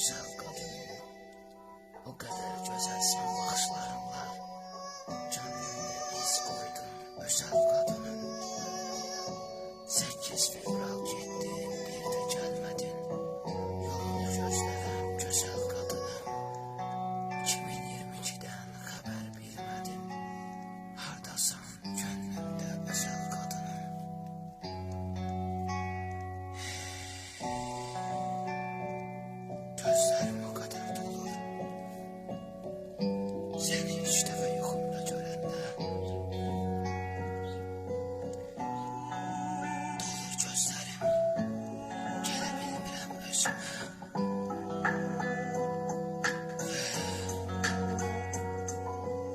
Güzel kadınım, o kadar güzelsin bakışlarınla. Gönlümde iz koydun özel kadınım. 8 fevral gittin, bir de gelmedin. Yolunu gözlerim güzel kadınım. 2022'den haber bilmedim. Hardasan gönlümde özel kadınım. Gözlerim o kadar dolur. Seni 3 defa yuxumda görəndə. Dolur gözlərim, gələ bilmirəm özümə.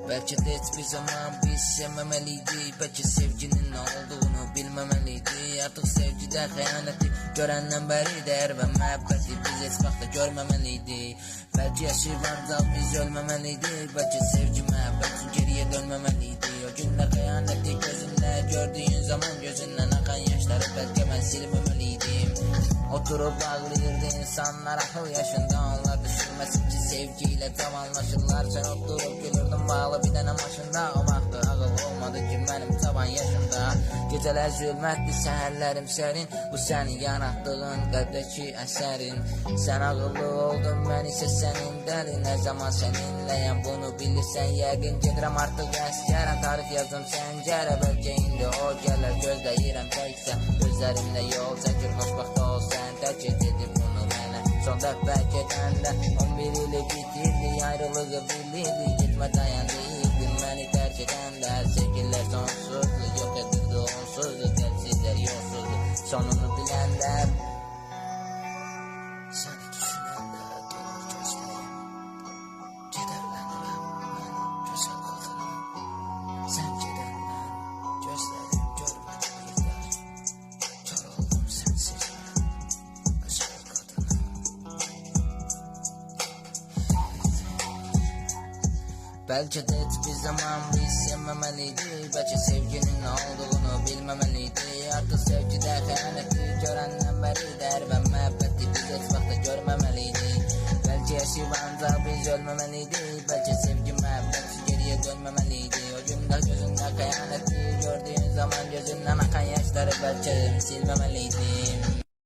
Belki de hiçbir zaman biz sevmemeliydik. Belki sevginin ne olduğunu bilmemeliydik. Artık sevgide xəyanəti görəndən bəri dəyər və məhəbbəti biz heç vaxt görməmeliydik. Belki yaşayıb ancaq biz ölməmeliydik. Belki sevgi məhəbbət üçün geriyə dönməmeliydik. O günlər xəyanəti gözünlə gördüyün zaman gözündən axan yaşları bəlkə mən silməmeliydim. Oturup ağlayırdı insanlar akıl yaşında. Onlar düşünməsin ki sevgiyle cavanlaşırlar. Sen oturup gülürdün bağlı bir dənə maşında. O vaxtı ağıl olmadı ki mənim cavan yaşımda. Gecələr zülmətli səhərlərim sərin. Bu sənin yaratdığın qəlbdəki əsərin. Sən ağıllı oldun, mən isə sənin dəli. Nə zaman səninləyəm bunu bilirsən yəqin. Gedirəm artıq əskərəm, tarix yazdım səncərə. Bəlkə indi o gələr, gözləyirəm təksə. Gözlərimlə yol çəkir, xoşbaxt ol sən. Tərk edib bunu mənə son dəfə gedəndə. 11 ili bitirdi, ayrılığı bilirdi. Gitmə dayandı, ildim məni tərk edəndə. Sevgilər sonsuzdu, yox edirdi onsuzdu. Gəlsizlər yolsuzdu, sonunu biləndər. Səni düşünəndə dolur gözlərim. Gedərlənirəm mən gözəl qadınım. Sən gedəndən gözlərim görmədi bir də. Kör oldum sənsiz mən özəl qadınım. Belki de hiçbir zaman biz sevmemeliydik. Belki sevginin ne olduğunu bilmemeliydik. Artık sevgide xəyanəti görəndən bəri dəyər və məhəbbəti biz heç vaxt görməmeliydik. Belki yaşayıb ancaq biz ölməmeliydik. Belki sevgi məhəbbət geriyə dönməmeliydik. O gündə gözündə xəyanəti gördüyün zaman gözündən axan yaşları bəlkə silməmeliydim.